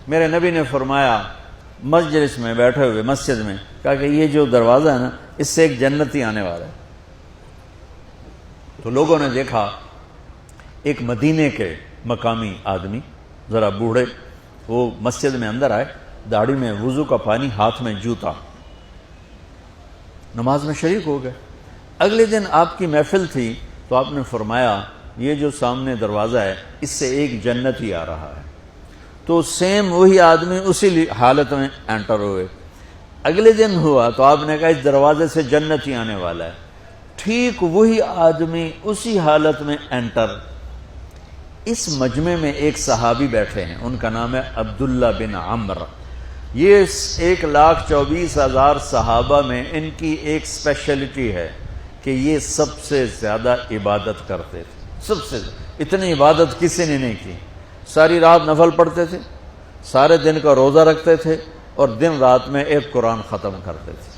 میرے نبی نے فرمایا مجلس میں بیٹھے ہوئے مسجد میں، کہا کہ یہ جو دروازہ ہے نا اس سے ایک جنتی آنے والا ہے۔ تو لوگوں نے دیکھا ایک مدینے کے مقامی آدمی ذرا بوڑھے، وہ مسجد میں اندر آئے، داڑھی میں وضو کا پانی، ہاتھ میں جوتا، نماز میں شریک ہو گئے۔ اگلے دن آپ کی محفل تھی تو آپ نے فرمایا یہ جو سامنے دروازہ ہے اس سے ایک جنتی آ رہا ہے۔ تو سیم وہی آدمی اسی حالت میں انٹر ہوئے۔ اگلے دن ہوا تو آپ نے کہا اس دروازے سے جنتی آنے والا ہے، ٹھیک وہی آدمی اسی حالت میں انٹر۔ اس مجمع میں ایک صحابی بیٹھے ہیں، ان کا نام ہے عبداللہ بن عمرو۔ یہ 1,24,000 صحابہ میں ان کی ایک اسپیشلٹی ہے کہ یہ سب سے زیادہ عبادت کرتے تھے، سب سے اتنی عبادت کسی نے نہیں کی۔ ساری رات نفل پڑھتے تھے، سارے دن کا روزہ رکھتے تھے، اور دن رات میں ایک قرآن ختم کرتے تھے۔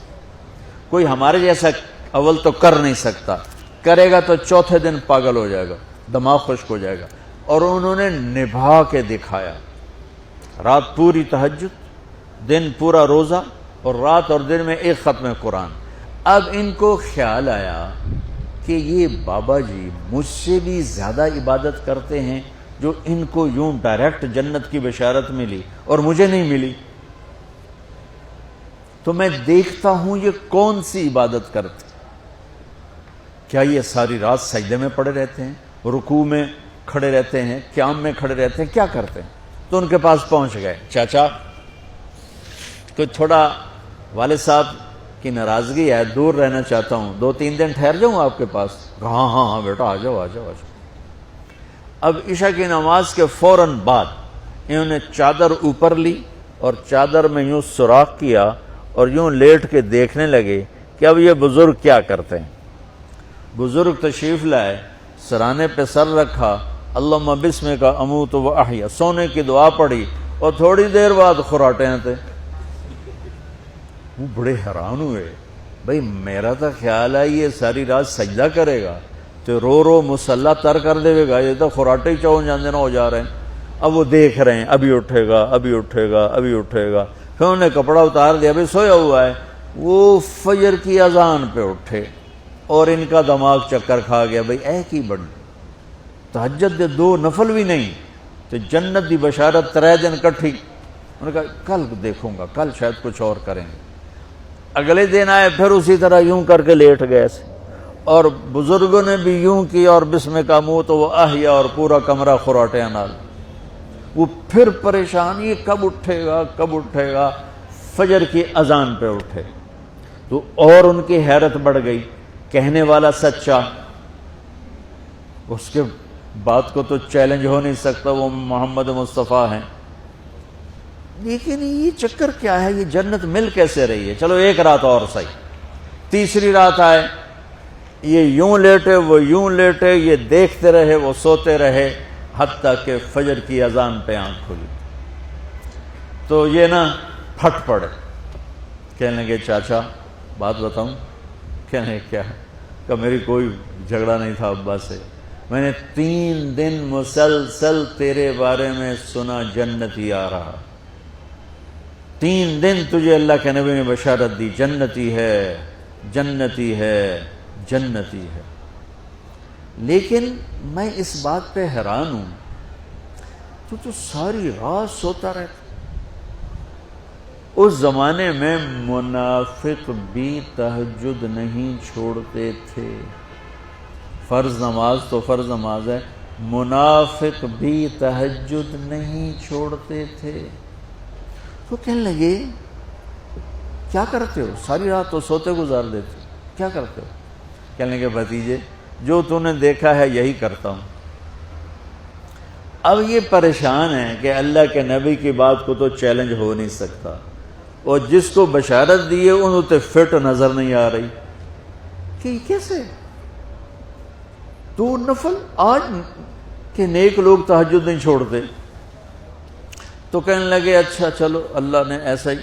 کوئی ہمارے جیسا اول تو کر نہیں سکتا، کرے گا تو چوتھے دن پاگل ہو جائے گا، دماغ خشک ہو جائے گا، اور انہوں نے نبھا کے دکھایا۔ رات پوری تہجد، دن پورا روزہ، اور رات اور دن میں ایک ختم قرآن۔ اب ان کو خیال آیا کہ یہ بابا جی مجھ سے بھی زیادہ عبادت کرتے ہیں، جو ان کو یوں ڈائریکٹ جنت کی بشارت ملی اور مجھے نہیں ملی، تو میں دیکھتا ہوں یہ کون سی عبادت کرتے۔ کیا یہ ساری رات سجدے میں پڑے رہتے ہیں، رکوع میں کھڑے رہتے ہیں، قیام میں کھڑے رہتے ہیں، کیا کرتے ہیں؟ تو ان کے پاس پہنچ گئے، چاچا کوئی تھوڑا والد صاحب کی ناراضگی ہے، دور رہنا چاہتا ہوں، 2-3 دن ٹھہر جاؤں آپ کے پاس؟ ہاں ہاں ہاں بیٹا آ جاؤ آ جاؤ آ جاؤ۔ اب عشاء کی نماز کے فوراً بعد انہوں نے چادر اوپر لی اور چادر میں یوں سوراخ کیا اور یوں لیٹ کے دیکھنے لگے کہ اب یہ بزرگ کیا کرتے ہیں۔ بزرگ تشریف لائے، سرانے پہ سر رکھا، اللہم بسمک اموت و احیا، سونے کی دعا پڑھی، اور تھوڑی دیر بعد خراٹے تھے۔ وہ بڑے حیران ہوئے، بھئی میرا تو خیال ہے یہ ساری رات سجدہ کرے گا تو رو رو مسلح تر کر دے گا، یہ تو خراٹے ہی چون جاندے نہ ہو جا رہے ہیں۔ اب وہ دیکھ رہے ہیں ابھی اٹھے گا ابھی اٹھے گا ابھی اٹھے گا، پھر انہوں نے کپڑا اتار دیا، ابھی سویا ہوا ہے۔ وہ فجر کی اذان پہ اٹھے اور ان کا دماغ چکر کھا گیا، بھئی اے کی بڑی تہجد دے 2 نفل بھی نہیں تو جنت دی بشارت 3 دن کٹھی۔ انہوں نے کہا کل دیکھوں گا، کل شاید کچھ اور کریں گے۔ اگلے دن آئے، پھر اسی طرح یوں کر کے لیٹ گئے، اور بزرگوں نے بھی یوں کی، اور بسمک اموت و احیا، اور پورا کمرہ خراٹے نال۔ وہ پھر پریشان، یہ کب اٹھے گا کب اٹھے گا؟ فجر کی اذان پہ اٹھے تو اور ان کی حیرت بڑھ گئی، کہنے والا سچا، اس کے بات کو تو چیلنج ہو نہیں سکتا، وہ محمد مصطفیٰ ہیں، لیکن یہ چکر کیا ہے، یہ جنت مل کیسے رہی ہے؟ چلو ایک رات اور صحیح۔ تیسری رات آئے، یہ یوں لیٹے وہ یوں لیٹے، یہ دیکھتے رہے وہ سوتے رہے، حتیٰ کہ فجر کی اذان پہ آنکھ کھلی تو یہ نا پھٹ پڑے، کہنے لگے چاچا بات بتاؤں؟ کہنے کیا؟ کہ میری کوئی جھگڑا نہیں تھا ابا سے، میں نے 3 دن مسلسل تیرے بارے میں سنا جنتی آ رہا، 3 دن تجھے اللہ کے نبی نے بشارت دی جنتی ہے جنتی ہے جنتی ہے، لیکن میں اس بات پہ حیران ہوں تو ساری رات سوتا رہتا۔ اس زمانے میں منافق بھی تہجد نہیں چھوڑتے تھے، فرض نماز تو فرض نماز ہے، منافق بھی تہجد نہیں چھوڑتے تھے۔ تو کہنے لگے کیا کرتے ہو؟ ساری رات تو سوتے گزار دیتے، کیا کرتے ہو؟ کہنے لگے بھتیجے جو تو نے دیکھا ہے یہی کرتا ہوں۔ اب یہ پریشان ہے کہ اللہ کے نبی کی بات کو تو چیلنج ہو نہیں سکتا، اور جس کو بشارت دی ہے انہوں تے فٹ نظر نہیں آ رہی کہ کیسے 2 نفل آج کہ نیک لوگ تہجد نہیں چھوڑتے۔ تو کہنے لگے اچھا چلو اللہ نے ایسا ہی،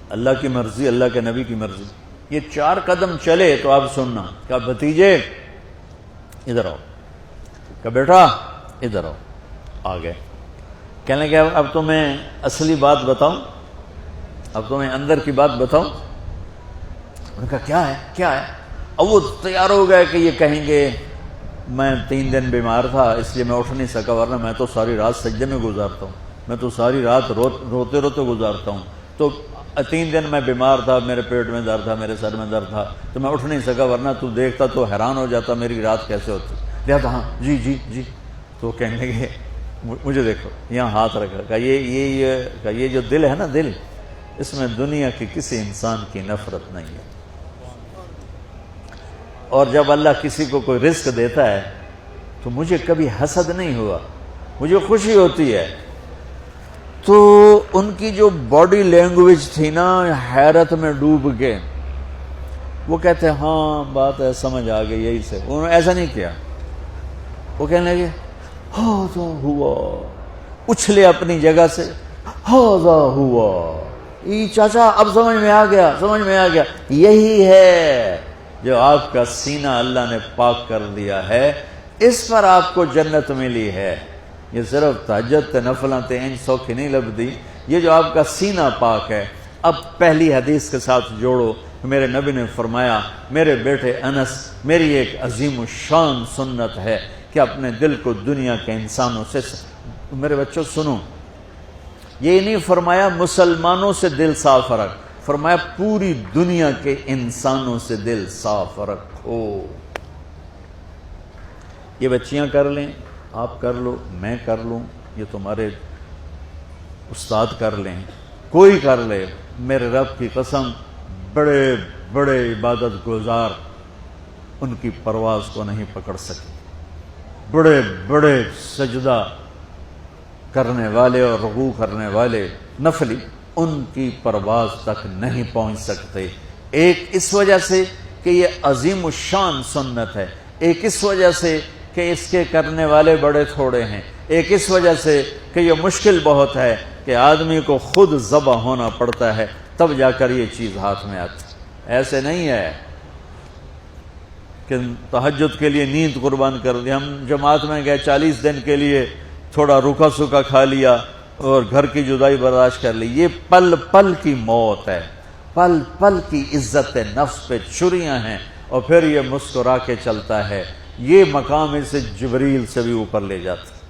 اللہ کی مرضی، اللہ کے نبی کی مرضی۔ یہ 4 قدم چلے تو آپ سننا، کہا بھتیجے ادھر آؤ، کہا بیٹا ادھر آؤ، آ گئے۔ کہنے لگے اب تمہیں اصلی بات بتاؤں، اب تمہیں اندر کی بات بتاؤں؟ انہوں نے کہا کیا ہے کیا ہے؟ اب وہ تیار ہو گئے کہ یہ کہیں گے میں 3 دن بیمار تھا اس لیے میں اٹھ نہیں سکا، ورنہ میں تو ساری رات سجدے میں گزارتا ہوں، میں تو ساری رات روتے روتے گزارتا ہوں، تو 3 دن میں بیمار تھا، میرے پیٹ میں درد تھا، میرے سر میں درد تھا، تو میں اٹھ نہیں سکا، ورنہ تو دیکھتا تو حیران ہو جاتا میری رات کیسے ہوتی۔ لہٰذا ہاں جی جی جی، تو کہنے لگے مجھے دیکھو، یہاں ہاتھ رکھا، کہا یہ جو دل ہے نا، دل، اس میں دنیا کی کسی انسان کی نفرت نہیں ہے، اور جب اللہ کسی کو کوئی رزق دیتا ہے تو مجھے کبھی حسد نہیں ہوا، مجھے خوشی ہوتی ہے۔ تو ان کی جو باڈی لینگویج تھی نا، حیرت میں ڈوب کے وہ کہتے ہیں ہاں بات ہے، سمجھ آ گئی، یہی سے۔ انہوں نے ایسا نہیں کیا، وہ کہنے لگے ہاذا ہوا، اچھلے اپنی جگہ سے، ہاذا ہوا، یہ چاچا اب سمجھ میں آ گیا، سمجھ میں آ گیا، یہی ہے جو آپ کا سینہ اللہ نے پاک کر دیا ہے، اس پر آپ کو جنت ملی ہے۔ یہ صرف تہجد تے نفلاں تے ان سوکھی نہیں لبدی، یہ جو آپ کا سینہ پاک ہے۔ اب پہلی حدیث کے ساتھ جوڑو، میرے نبی نے فرمایا، میرے بیٹے انس، میری ایک عظیم الشان سنت ہے کہ اپنے دل کو دنیا کے انسانوں سے، میرے بچوں سنو، یہ نہیں فرمایا مسلمانوں سے دل صاف رکھ، فرمایا پوری دنیا کے انسانوں سے دل صاف رکھو۔ یہ بچیاں کر لیں، آپ کر لو، میں کر لوں، یہ تمہارے استاد کر لیں، کوئی کر لے، میرے رب کی قسم بڑے بڑے عبادت گزار ان کی پرواز کو نہیں پکڑ سکے، بڑے بڑے سجدہ کرنے والے اور رکوع کرنے والے نفلی ان کی پرواز تک نہیں پہنچ سکتے۔ ایک اس وجہ سے کہ یہ عظیم الشان سنت ہے، ایک اس وجہ سے کہ اس کے کرنے والے بڑے تھوڑے ہیں، ایک اس وجہ سے کہ یہ مشکل بہت ہے کہ آدمی کو خود ذبح ہونا پڑتا ہے تب جا کر یہ چیز ہاتھ میں آتی۔ ایسے نہیں ہے کہ تہجد کے لیے نیند قربان کر دی، ہم جماعت میں گئے 40 دن کے لیے، تھوڑا روکھا سوکھا کھا لیا اور گھر کی جدائی برداشت کر لی۔ یہ پل پل کی موت ہے، پل پل کی عزت نفس پہ چھریاں ہیں، اور پھر یہ مسکرا کے چلتا ہے۔ یہ مقام اسے جبریل سے بھی اوپر لے جاتا ہے۔